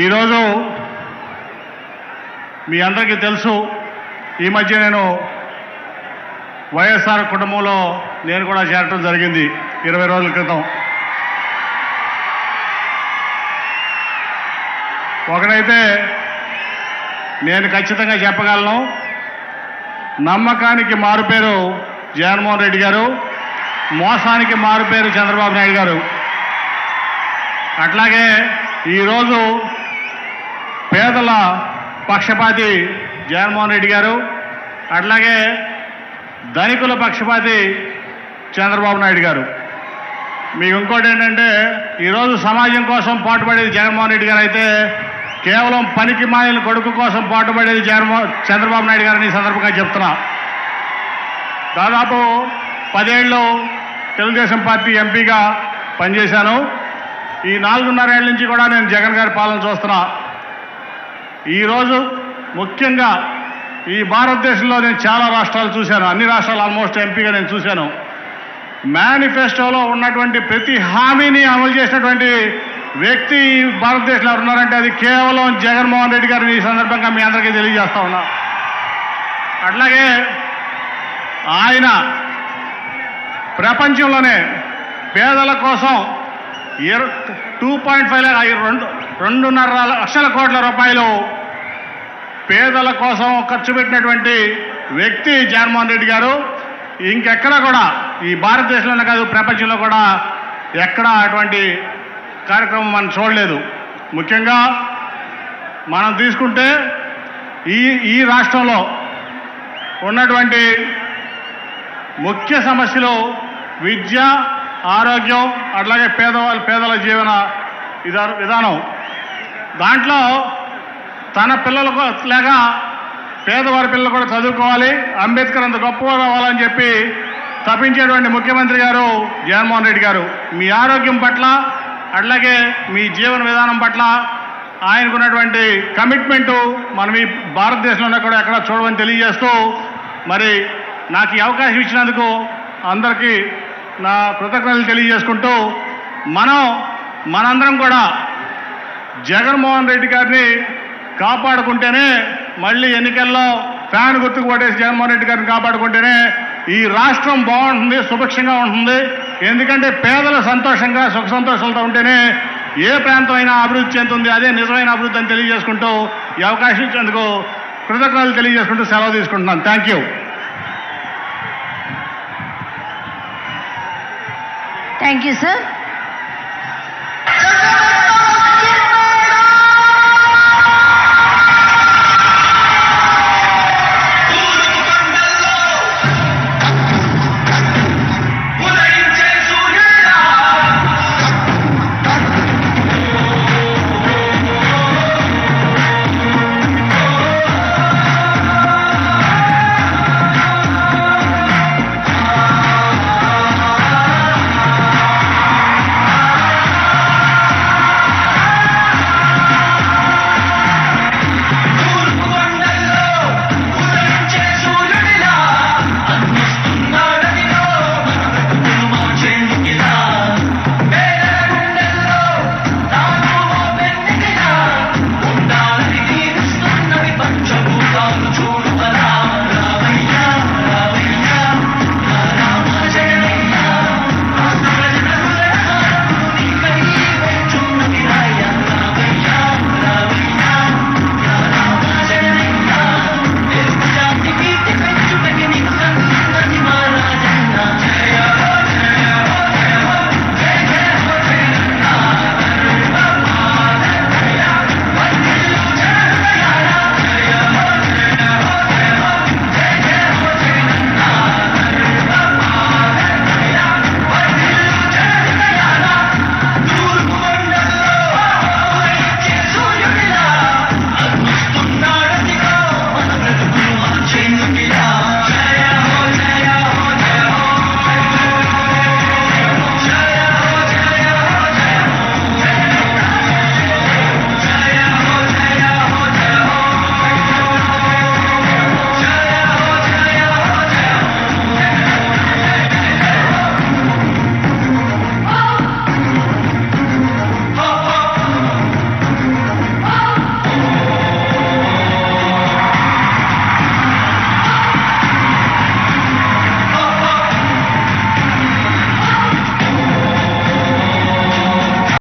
ఈరోజు మీ అందరికీ తెలుసు, ఈ మధ్య నేను వైఎస్ఆర్ కుటుంబంలో నేను కూడా చేరటం జరిగింది 20 రోజుల క్రితం. ఒకటైతే నేను ఖచ్చితంగా చెప్పగలను, నమ్మకానికి మారుపేరు జగన్మోహన్ రెడ్డి గారు, మోసానికి మారుపేరు చంద్రబాబు నాయుడు గారు. అట్లాగే ఈరోజు పేదల పక్షపాతి జగన్మోహన్ రెడ్డి గారు, అట్లాగే ధనికుల పక్షపాతి చంద్రబాబు నాయుడు గారు. మీకు ఇంకోటి ఏంటంటే, ఈరోజు సమాజం కోసం పాటుపడేది జగన్మోహన్ రెడ్డి గారు అయితే, కేవలం పనికి మాలిన కొడుకు కోసం పాటుపడేది చంద్రబాబు నాయుడు గారిని ఈ సందర్భంగా చెప్తున్నా. దాదాపు 10 ఏళ్ళు తెలుగుదేశం పార్టీ ఎంపీగా పనిచేశాను. ఈ 4.5 ఏళ్ళ నుంచి కూడా నేను జగన్ గారి పాలన చూస్తున్నా. ఈరోజు ముఖ్యంగా ఈ భారతదేశంలో నేను చాలా రాష్ట్రాలు చూశాను, అన్ని రాష్ట్రాలు ఆల్మోస్ట్ ఎంపీగా నేను చూశాను. మేనిఫెస్టోలో ఉన్నటువంటి ప్రతి హామీని అమలు చేసినటువంటి వ్యక్తి భారతదేశంలో ఉన్నారంటే అది కేవలం జగన్మోహన్ రెడ్డి గారిని ఈ సందర్భంగా మీ అందరికీ తెలియజేస్తా ఉన్నా. అట్లాగే ఆయన ప్రపంచంలోనే పేదల కోసం 2.5 లక్షల కోట్ల రూపాయలు పేదల కోసం ఖర్చు పెట్టినటువంటి వ్యక్తి జగన్మోహన్ రెడ్డి గారు. ఇంకెక్కడ కూడా ఈ భారతదేశంలోనే కాదు, ప్రపంచంలో కూడా ఎక్కడ అటువంటి కార్యక్రమం మనం చూడలేదు. ముఖ్యంగా మనం తీసుకుంటే ఈ రాష్ట్రంలో ఉన్నటువంటి ముఖ్య సమస్యలు విద్య, ఆరోగ్యం, అట్లాగే పేదల జీవన విధానం. దాంట్లో తన పిల్లలకు లేక పేదవారి పిల్లలు కూడా చదువుకోవాలి, అంబేద్కర్ అంత గొప్పగా రావాలని చెప్పి తప్పించేటువంటి ముఖ్యమంత్రి గారు జగన్మోహన్ రెడ్డి గారు. మీ ఆరోగ్యం పట్ల, అట్లాగే మీ జీవన విధానం పట్ల ఆయనకున్నటువంటి కమిట్మెంటు మనం ఈ భారతదేశంలో కూడా ఎక్కడ చూడమని తెలియజేస్తూ, మరి నాకు ఈ అవకాశం ఇచ్చినందుకు అందరికీ నా కృతజ్ఞతలు తెలియజేసుకుంటూ, మనందరం కూడా జగన్మోహన్ రెడ్డి గారిని కాపాడుకుంటేనే, మళ్ళీ ఎన్నికల్లో ఫ్యాన్ గుర్తుకు ఓటేసి జగన్మోహన్ రెడ్డి గారిని కాపాడుకుంటేనే ఈ రాష్ట్రం బాగుంటుంది, సుభిక్షంగా ఉంటుంది. ఎందుకంటే పేదలు సంతోషంగా సుఖ సంతోషాలతో ఉంటేనే ఏ ప్రాంతం అయినా అభివృద్ధి చెందుతుంది. అదే నిజమైన అభివృద్ధి అని తెలియజేసుకుంటూ, ఈ అవకాశం ఇచ్చేందుకు కృతజ్ఞతలు తెలియజేసుకుంటూ సెలవు తీసుకుంటున్నాను. Thank you. Thank you sir.